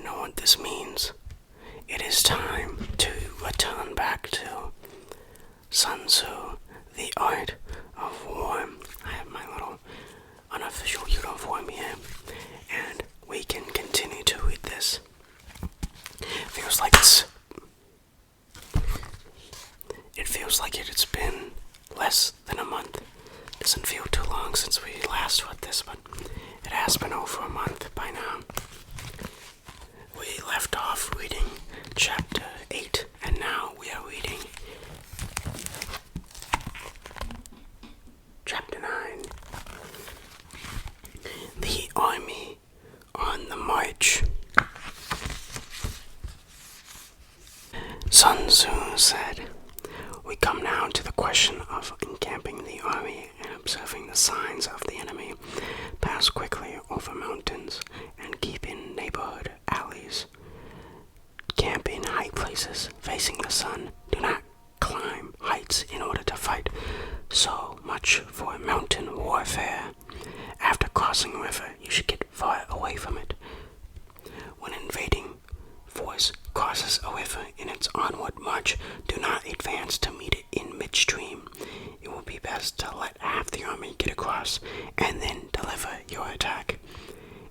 know what this means. It is time to return back to Sun Tzu, The Art of War. I have my little unofficial uniform here, and we can continue to read this. It feels like it's been less than a month. Doesn't feel too long since we last read this, but it has been over a month by now. We left off reading chapter 8, and now we are reading chapter 9. The Army on the March. Sun Tzu said, "We come now to the question of encamping the army and observing the signs of the enemy, pass quickly over mountains, and keep in neighborhood alleys. Camp in high places facing the sun. Do not climb heights in order to fight. So much for mountain warfare. After crossing a river, you should get far away from it. When invading force crosses a river in its onward march, do not advance to meet it in midstream. It will be best to let half the army get across and then deliver your attack.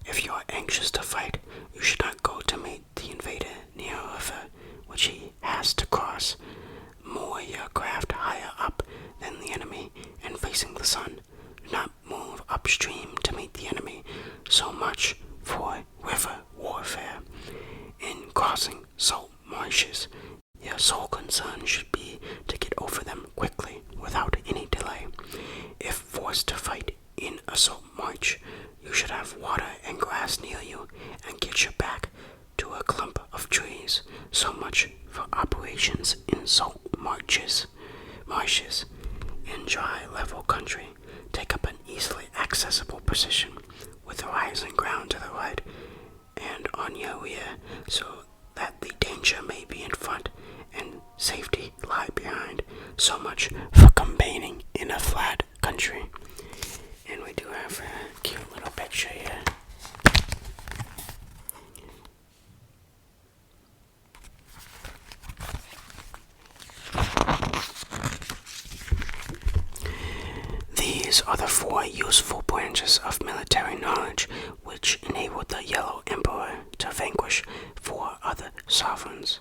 If you are anxious to fight, you should not go to meet the invader near a river which he has to cross. Moor your craft higher up than the enemy and facing the sun. Do not move upstream to meet the enemy. So much for river warfare. In crossing salt marshes, your sole concern should be to get over them quickly without any delay. If forced to fight in a salt marsh, you should have water and grass near you and get your back to a clump of trees. So much for operations in salt marshes. In dry, level country, take up an easily accessible position with rising ground to the right and on your rear, so that the danger may be in front and safety lie behind. So much for campaigning in a flat country." And we do have a cute little picture here. These are the 4 useful branches of military knowledge which enabled the Yellow Emperor to vanquish 4 other sovereigns.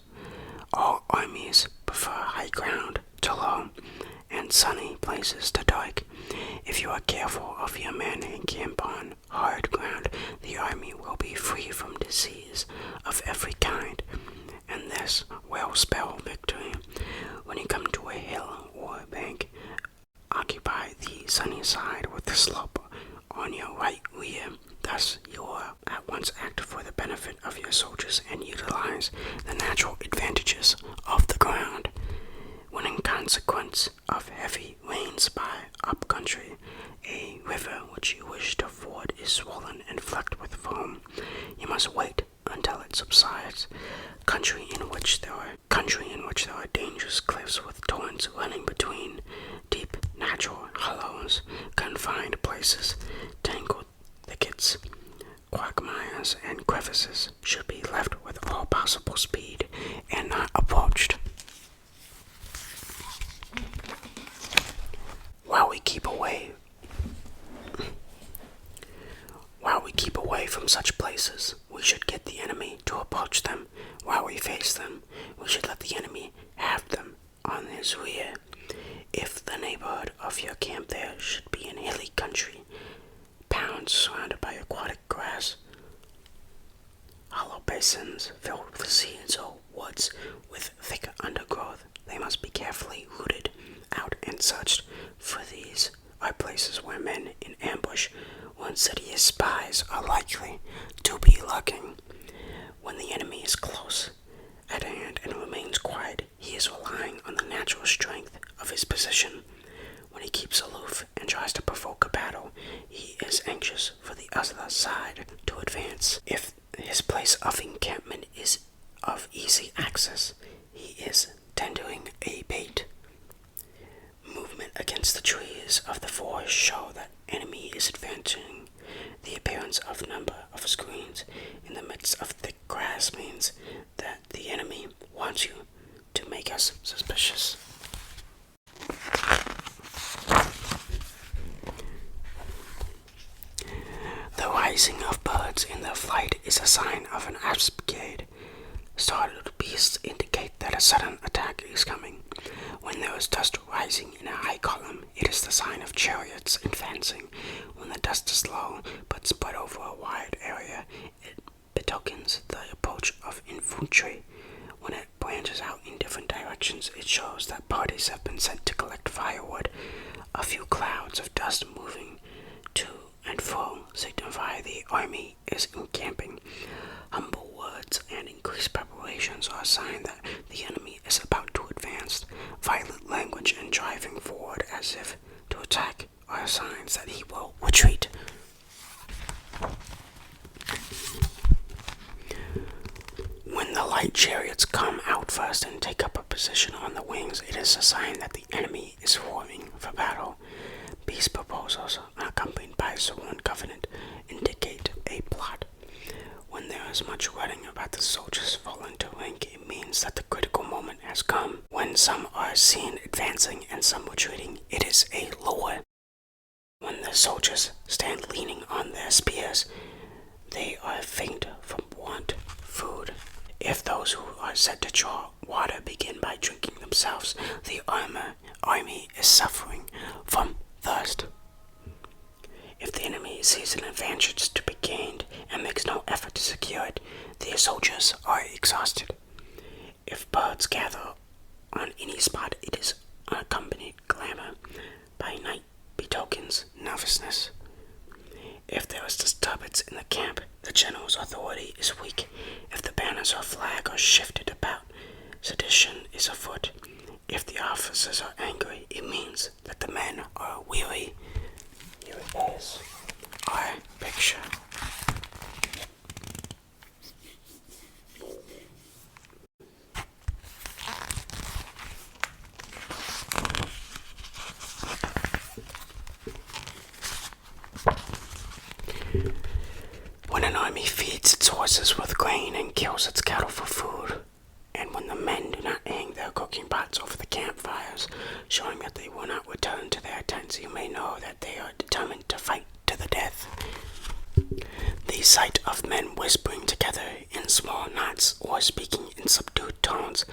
All armies prefer high ground to low, and sunny places to dark. If you are careful of your men and camp on hard ground, the army will be free from disease of every kind, and this will spell victory. When you come to a hill or bank, occupy the sunny side with the slope on your right rear. Thus, you will at once act for the benefit of your soldiers and utilize the natural advantages of the ground. When in consequence of heavy rains by upcountry, a river which you wish to ford is swollen and flecked with foam, you must wait until it subsides. Country in which there are dangerous cliffs with torrents running between, deep natural hollows, confined places, tangled thickets, quagmires, and crevices, should be left with all possible speed and not approached. While we keep away from such places, we should get the enemy to approach them. While we face them, we should let the enemy have them on his rear. If the neighborhood of your camp there should be in hilly country, pounds surrounded by aquatic grass, hollow basins filled with seeds, or woods with thick undergrowth, they must be carefully rooted out and searched, for these are places where men in ambush or insidious spies are likely to be lurking. When the enemy is close at hand and remains quiet, he is relying on the natural strength of his position. When he keeps aloof and tries to provoke a battle, he is anxious for the other side to advance. If his place of encampment is of easy access, he is tendering a bait. Movement against the trees of the forest show that enemy is advancing. The appearance of number of screens in the midst of thick grass This means that the enemy wants you to make us suspicious. The rising of birds in their flight is a sign of an ambuscade. Startled beasts indicate that a sudden attack is coming. When there is dust rising in a high column, it is the sign of chariots advancing. When the dust is low but spread over a wide area, it betokens the approach of infantry. When it branches out in different directions, it shows that parties have been sent to collect firewood. A few clouds of dust moving to and fro signify the army is encamping. Humble words and increased preparations are a sign that the enemy is about to advance. Violent language and driving forward as if to attack are signs that he will retreat. When the light chariots come out first and take up a position on the wings, it is a sign that the enemy is forming for battle. Peace proposals, accompanied by sworn covenant, indicate a plot. When there is much running about the soldiers falling to rank, it means that the critical moment has come. When some are seen advancing and some retreating, it is a lure. When the soldiers stand leaning on their spears, they are faint from want of food. If those who are set to draw water begin by drinking themselves, the army is suffering from thirst. If the enemy sees an advantage to be gained and makes no effort to secure it, the soldiers are exhausted. If birds gather on any spot, it is unaccompanied clamor. By night betokens nervousness. If there is disturbance in the camp, the general's authority is weak. If the banners or flag are shifted about, sedition is afoot. If the officers are angry, it means that the men are weary. Here it is, our picture. When an army feeds its horses with grain and kills its cattle for food, and when the men do not hang their cooking pots over the campfires, showing that they will not return to their tents, you may know that they are determined to fight to the death. The sight of men whispering together in small knots or speaking in subdued tones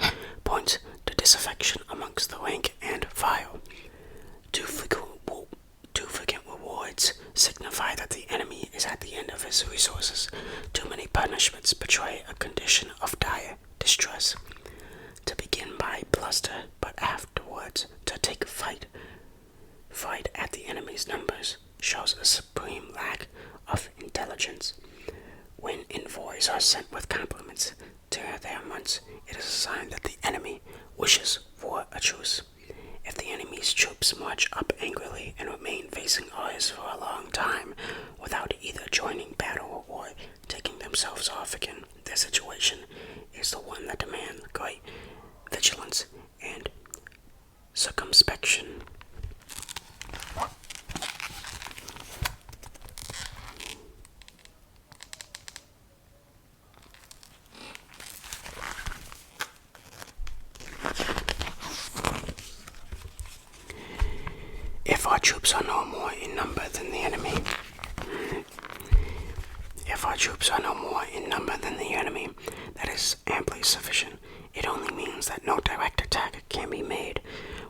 points to disaffection amongst the rank and file. Too frequent rewards signify that the enemy is at the end of his resources. Too many punishments betray a condition of dire distress. To begin by bluster, but afterwards to take fright at the enemy's numbers, shows a supreme lack of intelligence. When envoys are sent with compliments to their months, it is a sign that the enemy wishes for a truce. If the enemy's troops march up angrily and remain facing ours for a long time without either joining battle or taking themselves off again, their situation is the one that demands great vigilance and circumspection. If our troops are no more in number than the enemy, that is amply sufficient. It only means that no direct attack can be made.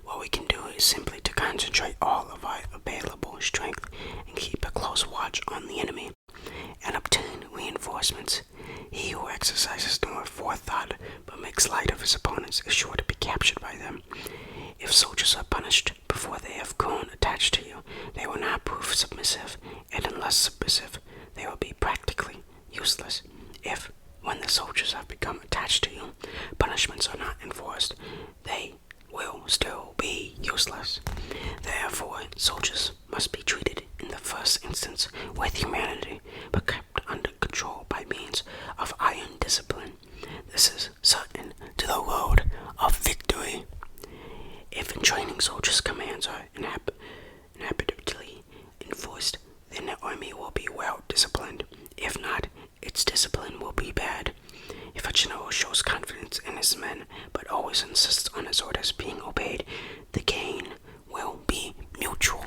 What we can do is simply to concentrate all of our available strength and keep a close watch on the enemy and obtain reinforcements. He who exercises no forethought but makes light of his opponents is sure to be captured by them. If soldiers are punished before they have grown attached to you, they will not prove submissive, and unless submissive, they will be practically useless. If, when the soldiers have become attached to you, punishments are not enforced, they will still be useless. Therefore, soldiers must be treated in the first instance with humanity, but kept under control by means of iron discipline. This is certain to the road of victory. If in training soldiers' commands are inhabitably enforced, then the army will be well disciplined. If not, its discipline will be bad. a general shows confidence in his men, but always insists on his orders being obeyed, the gain will be mutual.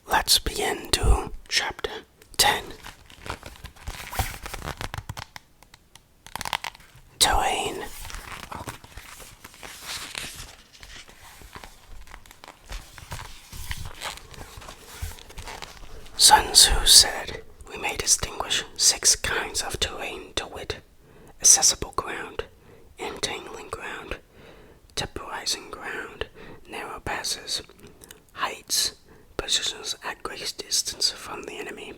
Let's begin to Chapter 10. Terrain. Sun Tzu said, "We may distinguish 6 kinds of terrain, to wit, accessible ground, entangling ground, temporizing ground, narrow passes, heights, positions at great distance from the enemy.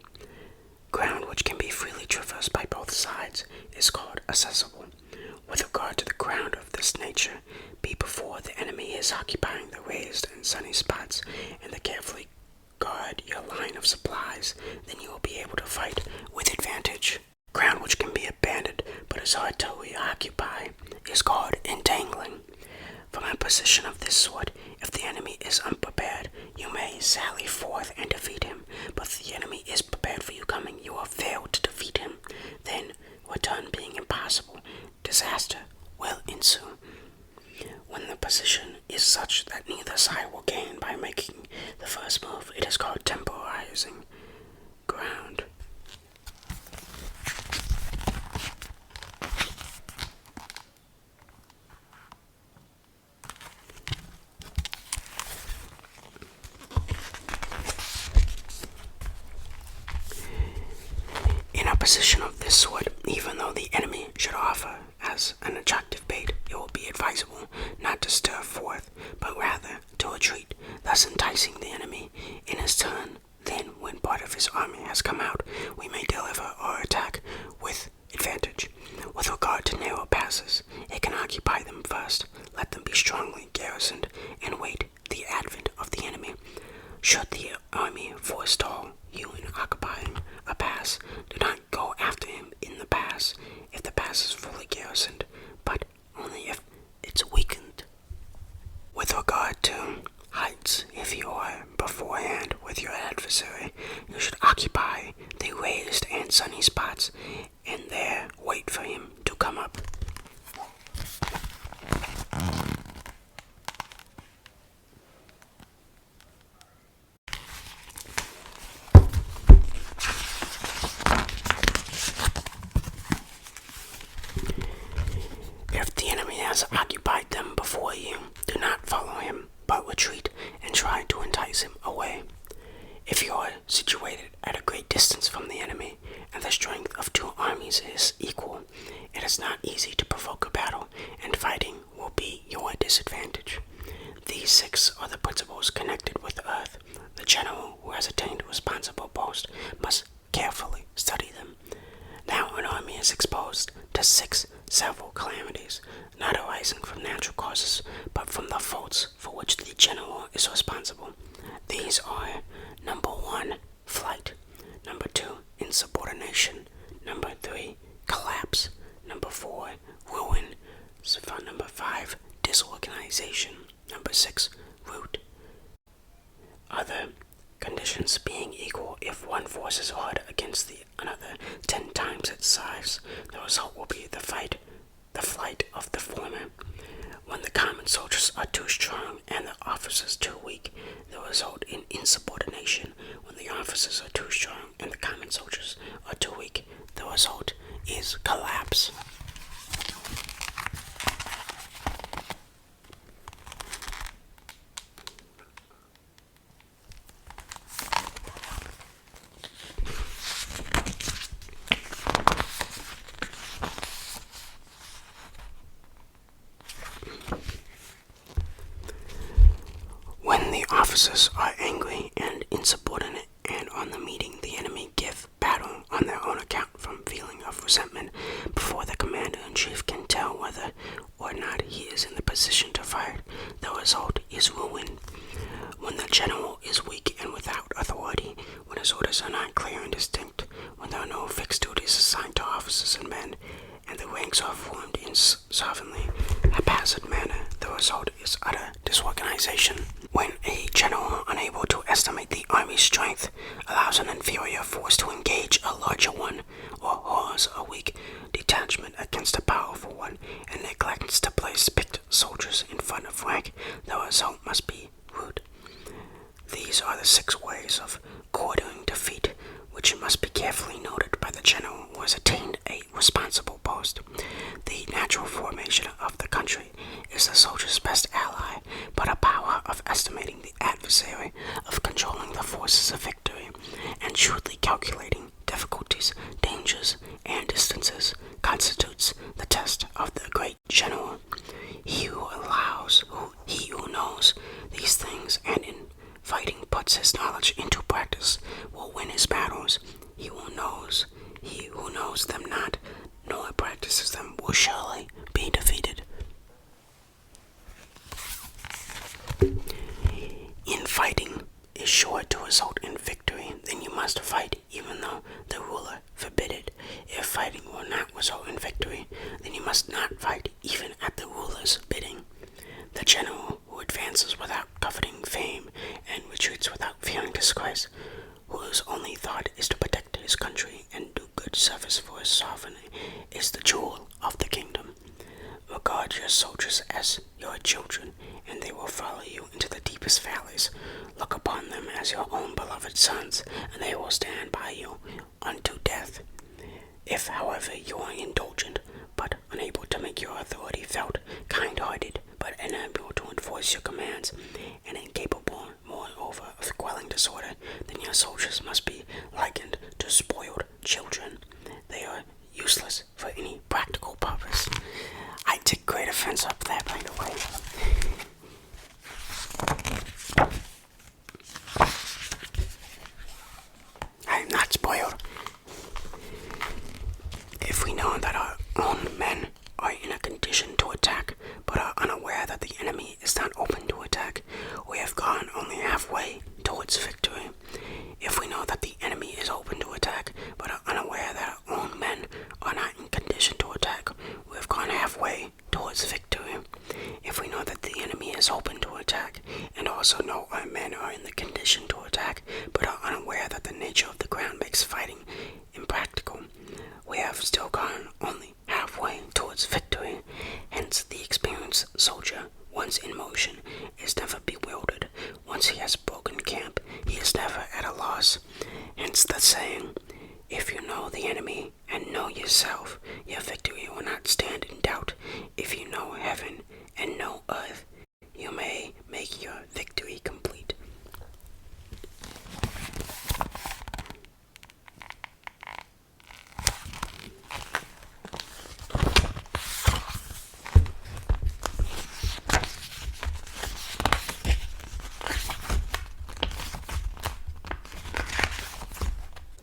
Ground which can be freely traversed by both sides is called accessible. With regard to the ground of this nature, be before the enemy is occupying the raised and sunny spots, and to carefully guard your line of supplies, then you will be able to fight with advantage. Ground which can be abandoned but is hard to reoccupy is called entangling. From a position of this sort, if the enemy is unprepared, you may sally forth and defeat him, but if the enemy is prepared for you coming, you will fail to defeat him. Then, return being impossible, disaster will ensue. When the position is such that neither side will gain by making the first move, it is called temporizing ground. In a position of this sort, even though the enemy should offer as an attractive bait, it will be advisable not to stir forth, but rather to retreat, thus enticing the enemy in his turn. Then, when part of his army has come out, we may deliver or attack with advantage. With regard to narrow passes, it can occupy them first, let them be strongly garrisoned, and wait the advent of the enemy. Should the army forestall you in occupying a pass, do not go after him in the pass if the pass is fully garrisoned, but only if it's weakened. With regard to heights, if you are beforehand with your adversary, you should occupy the raised and sunny spots, and there wait for him to come up. If the enemy has occupied them before you, do not follow him, but retreat and try to entice him away. If you are situated at a great distance from the enemy, and the strength of 2 armies is equal, it is not easy to provoke a battle, and fighting will be your disadvantage. These 6 are the principles connected with earth. The general who has attained a responsible post must carefully study them. Now an army is exposed to 6 several calamities, not arising from natural causes, but from the faults for which the general is responsible. These are: number 1, flight; number 2, insubordination; number 3, collapse; number 4, ruin; number 5, disorganization; number 6, rout. Other conditions being equal, if one force is hard against the another 10 times its size, the result will be the flight of the former. When the common soldiers are too strong and the officers too weak, the result in insubordination. When the officers are too strong and the common soldiers are too weak, the result is collapse. When the officers are angry and insubordinate, and on the meeting the enemy give battle on their own account from feeling of resentment, before the commander-in-chief can tell whether or not he is in the position to fight, the result is ruin. When the general is weak and without authority, when his orders are not clear and distinct, when there are no fixed duties assigned to officers and men, and the ranks are formed in slovenly, haphazard manner, the result is utter disorganization. organization. When a general unable to estimate the army's strength allows an inferior force to engage a larger one, or hauls a weak detachment against a powerful one, and neglects to place picked soldiers in front of rank, the result must be rude. These are the 6 ways of quartering defeat, which must be carefully noted by the general who has attained a responsible post. The natural formation of the country is the soldier's best ally, but a power of estimating the adversary, of controlling the forces of victory, and shrewdly calculating difficulties, dangers, and distances constitutes the test of the great general. He who knows these things and in fighting puts his knowledge into practice will win his battles. He who knows them not, nor practices them, will surely be defeated. In fighting is sure to result in victory, then you must fight even though the ruler forbid it. If fighting will not result in victory, then you must not fight even at the ruler's bidding. The general who advances without coveting fame and retreats without fearing disgrace, whose only thought is to protect his country and do good service for his sovereign, is the jewel of the kingdom. Regard your soldiers as your children, and they will follow you into the deepest valleys. Look upon them as your own beloved sons, and they will stand by you unto death. If, however, you are indulgent, but unable to make your authority felt, kind-hearted, but unable to enforce your commands, and incapable, moreover, of quelling disorder, then your soldiers must be likened to spoiled children. They are useless for any practical purpose. I take great offense up that, by the way. I am not spoiled. If we know that our own men are in a condition to attack, but are unaware that the enemy is not open to attack, we have gone only halfway towards victory. If we know that the enemy is open to attack, but are unaware that our own men are not in condition to attack, we have gone halfway towards victory. If we know that the enemy is open to attack, and also know our men are in the condition to attack, but are unaware that the nature of the ground makes fighting impractical, we have still gone only halfway towards victory. Hence, the experienced soldier, once in motion, is never bewildered. Once he has broken camp, he is never at a loss. Hence the saying, if you know the enemy and know yourself, your victory will not stand in doubt. If you know heaven and know earth, you may make your victory complete.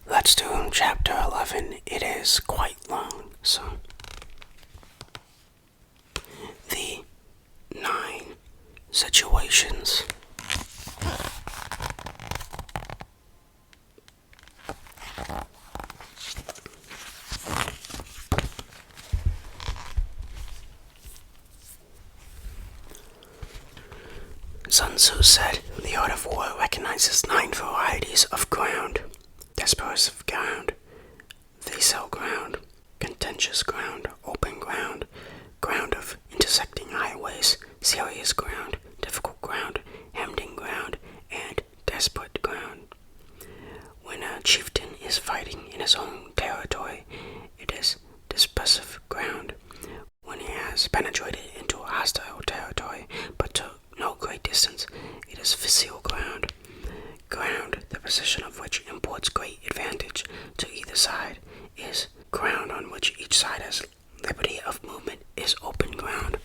Let's do chapter 11. It is quite long, so. The 9 situations. Sun Tzu said, the art of war recognizes 9 varieties of ground. Dispersive ground, facile ground, contentious ground, open ground, ground of intersecting highways, serious ground, difficult ground, hemmed-in ground, and desperate ground. When a chieftain is fighting in his own territory, it is dispersive ground. When he has penetrated into a hostile territory, but to no great distance, it is facile ground. Ground, the position of which imports great advantage to either side, is ground on which each side has liberty of movement, is open ground.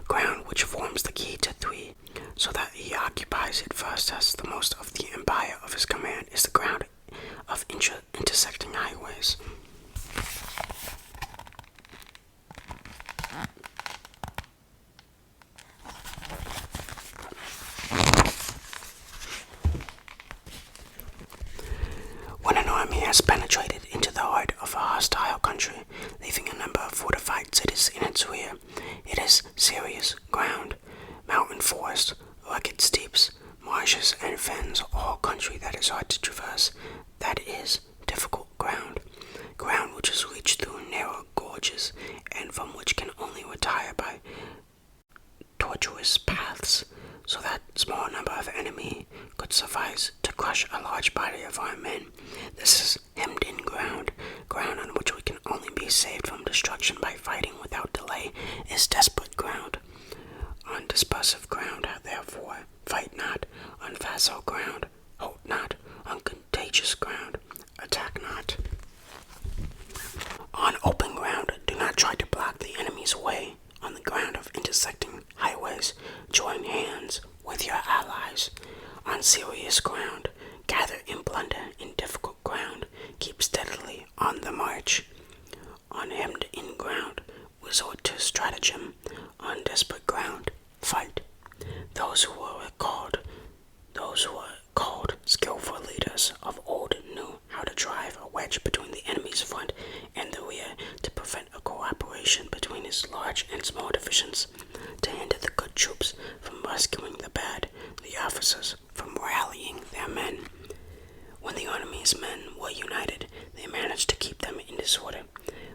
Ground which forms the key to 3, so that he occupies it first as the most of the empire of his command, is the ground of intersecting highways. When an army has penetrated into the heart of a hostile country, leaving a number of fortified cities in its rear, it is serious ground. Mountain forest, rugged steeps, marshes, and fens, all country that is hard to traverse, that is difficult ground, ground which is reached through narrow gorges, and from which can only retire by tortuous paths, so that small number of enemy could suffice to crush a large body of our men. This is hemmed-in ground, ground on which we can only be saved from destruction by fighting without delay, is desperate ground. On dispersive ground, therefore, fight not. On facile ground, hold not. On contagious ground, attack not. On open ground, do not try to block the enemy's way. On the ground of intersecting highways, join hands with your allies. On serious ground, gather in plunder. In difficult ground, keep steadily on the march. On hemmed-in ground, resort to stratagem. On desperate ground, fight. Those who were called skillful leaders of old knew how to drive a wedge between the enemy's front and the rear to prevent a cooperation between his large and small divisions, to hinder the good troops from rescuing the bad, the officers from rallying their men. When the enemy's men were united, they managed to keep them in disorder.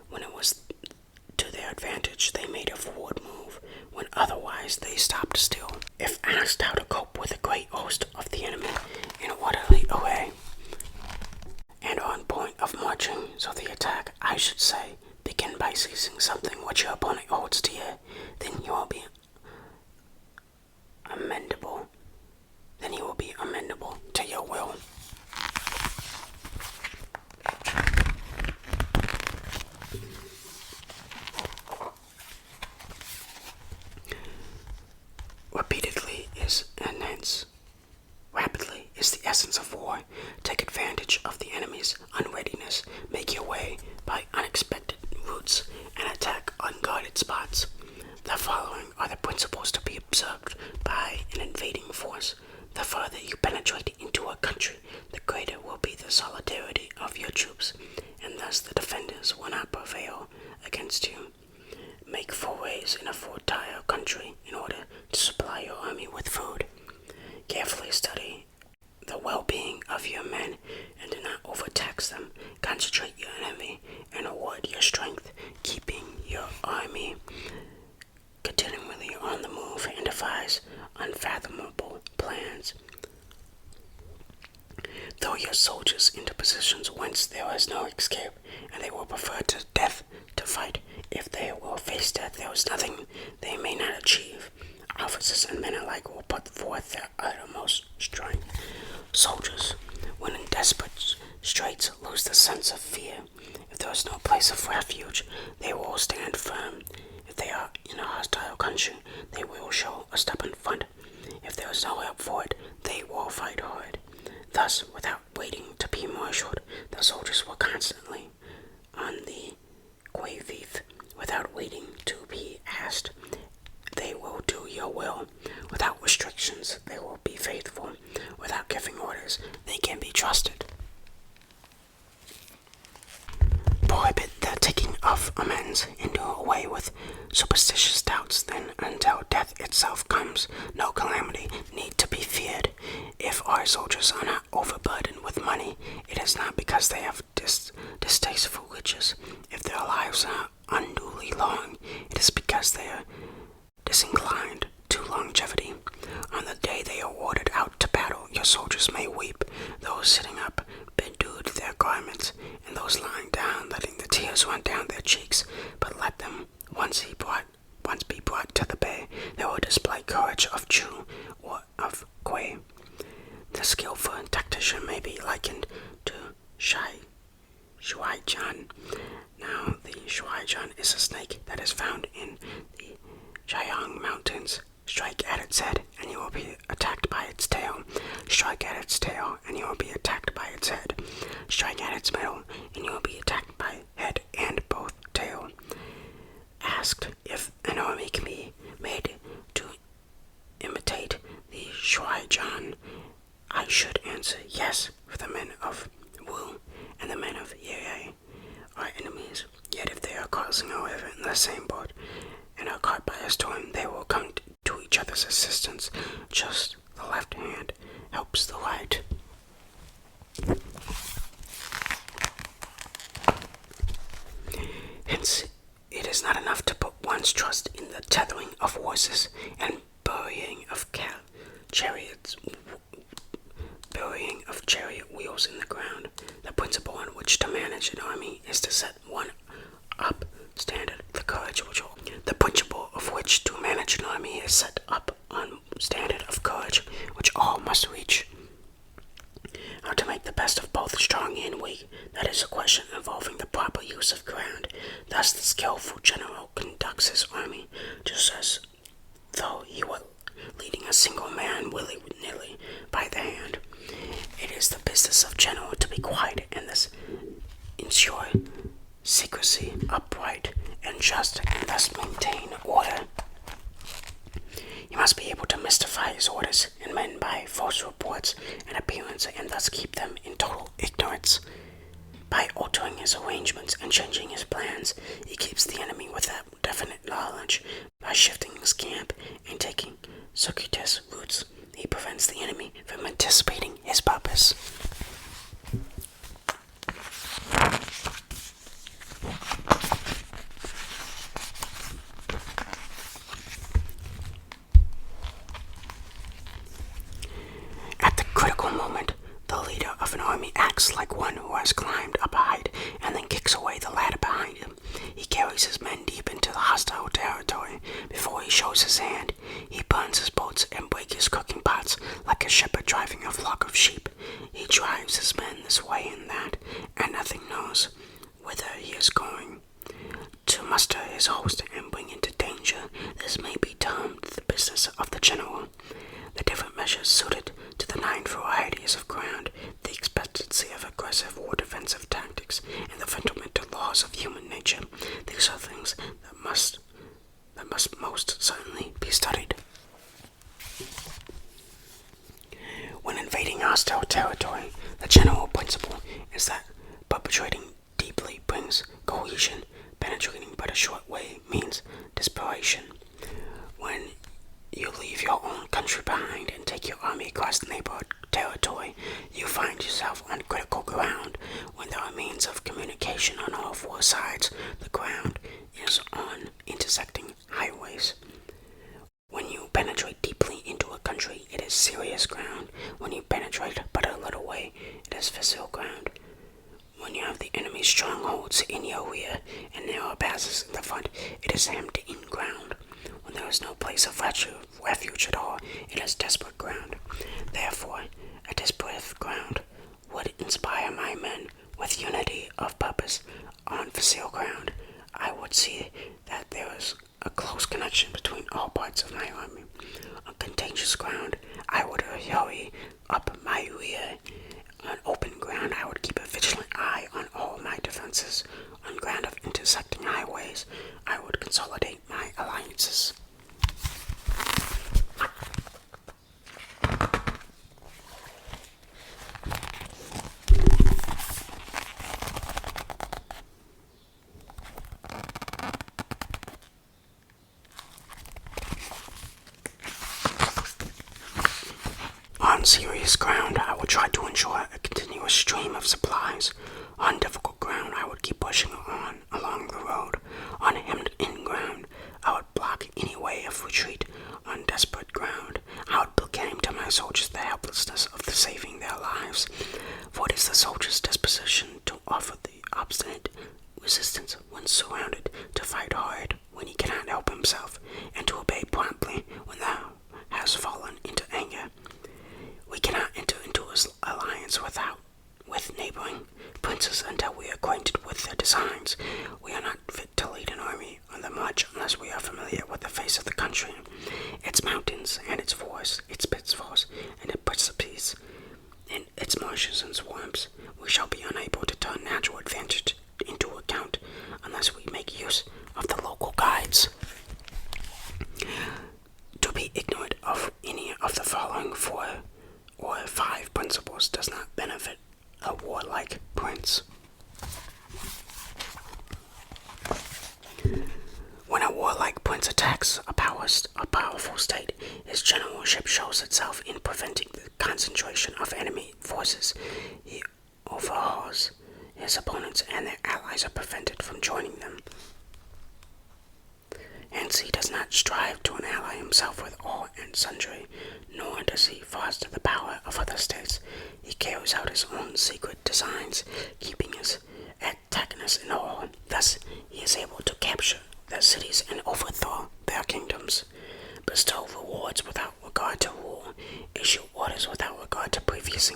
When it was to their advantage, they made a forward move. When otherwise, they stopped still. If asked how to cope with a great host of the enemy in orderly array and on point of marching, so the attack, I should say, begin by seizing something which your opponent holds dear, then you will be amendable. Then he will be amendable to your will. Rapidly is the essence of war. Take advantage of the enemy's unreadiness. Make your way by unexpected routes and attack unguarded spots. The following are the principles to be observed by an invading force. The farther you penetrate into a country, the greater will be the solidarity of your troops, and thus the defenders will not prevail against you. Make forays in a fertile country in order to supply your army with food. Carefully study the well-being of your men and do not overtax them. Concentrate your enemy and reward your strength, keeping your army continually on the move and devise unfathomable plans. Throw your soldiers into positions whence there is no escape, and they will prefer to death to fight. If they will face death, there is nothing they may not achieve. Officers and men alike will put forth their uttermost strength. Soldiers, when in desperate straits, lose the sense of fear. If there is no place of refuge, they will stand firm. If they are in a hostile country, they will show a stubborn front. If there is no help for it, they will fight hard. Thus, without waiting to be marshaled, the soldiers were constantly on the qui vive. Without waiting to be asked, they will do your will. Without restrictions, they will be faithful. Without giving orders, they can be trusted. Prohibit the taking of amends and do away with superstitious doubts. Then, until death itself comes, no calamity need to be feared. If our soldiers are not overburdened with money, it is not because they have distaste for riches. If their lives are unduly long, it is because they are disinclined to longevity. On the day they are ordered out to battle, your soldiers may weep, those sitting up bedewed their garments, and those lying down letting the tears run down their cheeks. But let them once be brought to the bay, they will display courage of Jew or of Quay. The skillful tactician may be likened to Shuai-Jan. Now, the Shuai-Jan is a snake that is found in the Jiang Mountains. Strike at its head, and you will be attacked by its tail. Strike at its tail, and you will be attacked by its head. Strike at its middle, and you will be attacked by head and both tail. Asked if an army can be made to imitate the Shuai-Jan, I should answer yes, for the men of Wu and the men of Ye are enemies. Yet if they are crossing a river in the same boat and are caught by a storm, they will come to each other's assistance. Just the left hand helps the right. Hence, it is not enough to put one's trust in the tethering of horses and burying of chariot wheels in the ground. The principle on which to manage an army is to set one up standard of courage, the principle of which to manage an army is set up on standard of courage, which all must reach. How to make the best of both strong and weak, that is a question involving the proper use of ground. Thus the skillful general conducts his army just as though he were leading a single man willy-nilly by the hand. It is the business of general to be quiet and thus ensure secrecy, upright and just, and thus maintain order. He must be able to mystify his orders and men by false reports and appearance, and thus keep them in total ignorance. By altering his arrangements and changing his plans, he keeps the enemy without definite knowledge. By shifting his camp and taking circuitous routes, he prevents the enemy from anticipating his purpose. At the critical moment, the leader of an army acts like one who has climbed up a height and then kicks away the ladder behind him. He carries his men deep into the hostile territory before he shows his hand. He burns his boats and breaks his cooking pots like a shepherd driving a flock of sheep. He drives his men this way and that, and nothing knows whither he is going. To muster his host and bring into danger, this may be termed the business of the general. The different measures suited to the 9 varieties of ground, the expectancy of aggressive or defensive tactics, and the fundamental laws of human nature. These are things that must most certainly be studied. When invading hostile territory, the general principle is that perpetrating deeply brings cohesion. Penetrating but a short way means desperation. When you leave your own country behind and take your army across neighboring territory, you find yourself on critical ground. When there are means of communication on all 4 sides, the ground is on intersecting highways. When you penetrate deeply into a country, it is serious ground. When you penetrate but a little way, it is facile ground. When you have the enemy's strongholds in your rear and narrow passes in the front, it is hemmed-in ground. When there is no place of refuge at all, it is desperate ground. Therefore, a desperate ground would inspire my men with unity of purpose. On facile ground, I would see that there is a close connection between all parts of my army. On contagious ground, I would hurry up my rear. On open ground, I would keep a vigilant eye on all my defenses. On ground of intersecting highways, I would consolidate my alliances. On serious ground, I would try to ensure a continuous stream of supplies. On difficult ground, I would keep pushing on along the road. On hemmed-in ground, I would block any way of retreat. On desperate ground, I would proclaim to my soldiers the helplessness of saving their lives. For it is the soldier's disposition to offer the obstinate resistance when surrounded, to fight hard when he cannot help himself, and to obey promptly when thou has fallen into anger. We cannot enter into an alliance with neighboring princes until we are acquainted with their designs. We are not fit to lead an army on the march unless we are familiar with the face of the country, its mountains and its forests, its pitfalls and its precipices, and its marshes and swamps. We shall be unable to turn natural advantage into account unless we make use of the local guides. To be ignorant of any of the following 4 or 5 principles does not benefit a warlike prince. When a warlike prince attacks a powerful state, his generalship shows itself in preventing the concentration of enemy forces. He overhauls his opponents, and their allies are prevented from joining them. Hence, he does not strive to ally himself with all and sundry, nor does he foster the power of other states. He carries out his own secret designs, keeping his antagonists in awe. Thus, he is able to capture their cities and overthrow their kingdoms, bestow rewards without regard to rule, issue orders without regard to previous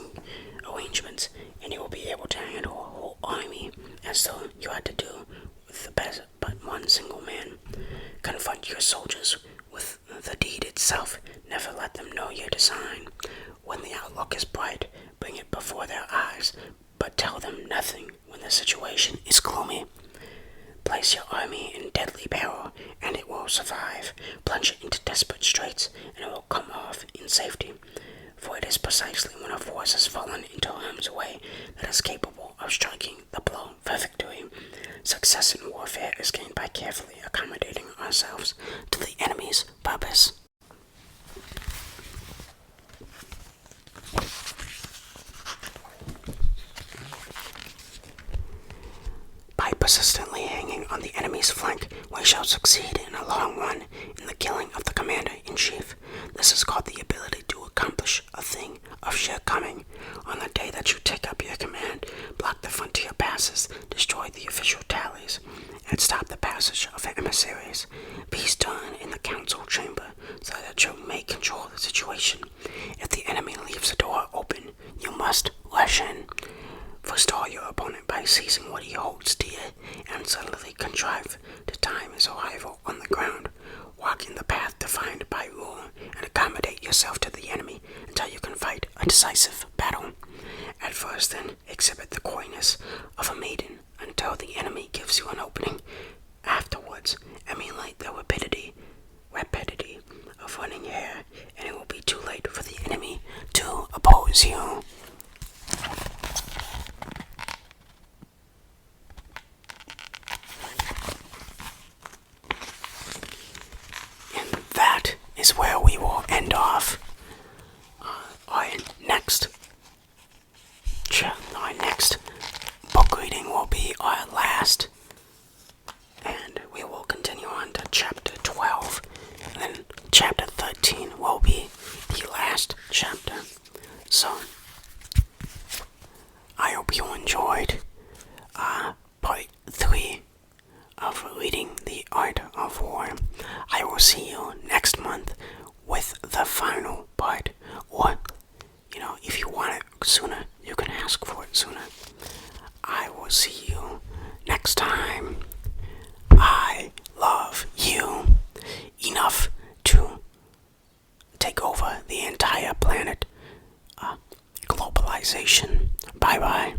arrangements, and he will be able to handle a whole army as though you had to do with the best but one single man. Confront your soldiers with the deed itself. Never let them know your design. When the outlook is bright, bring it before their eyes, but tell them nothing when the situation is gloomy. Place your army in deadly peril, and it will survive. Plunge it into desperate straits, and it will come off in safety. For it is precisely when a force has fallen into harm's way that is capable of striking the blow for victory. Success in warfare is gained by carefully accommodating ourselves to the enemy's purpose. By persistently hanging on the enemy's flank, we shall succeed in the long run in the killing of the commander-in-chief. This is called the ability to accomplish a thing of sheer cunning. On the day that you take up your command, block the frontier passes, destroy the official tallies, and stop the passage of emissaries. Be stern in the council chamber so that you may control the situation. If the enemy leaves the door open, you must rush in. Forestall your opponent by seizing what he holds dear, and suddenly contrive to time his arrival on the ground. Walk in the path defined by rule, and accommodate yourself to the enemy until you can fight a decisive battle. At first, then, exhibit the coyness of a maiden until the enemy gives you an opening. Afterwards, emulate the rapidity of running hare, and it will be too late for the enemy to oppose you. That is where we will end off. Our next book reading will be our last, and we will continue on to chapter 12, and then chapter 13 will be the last chapter. So, I hope you enjoyed part 3 of reading The Art of War. I will see you next month with the final part, or, if you want it sooner, you can ask for it sooner. I will see you next time. I love you enough to take over the entire planet. Globalization. Bye-bye.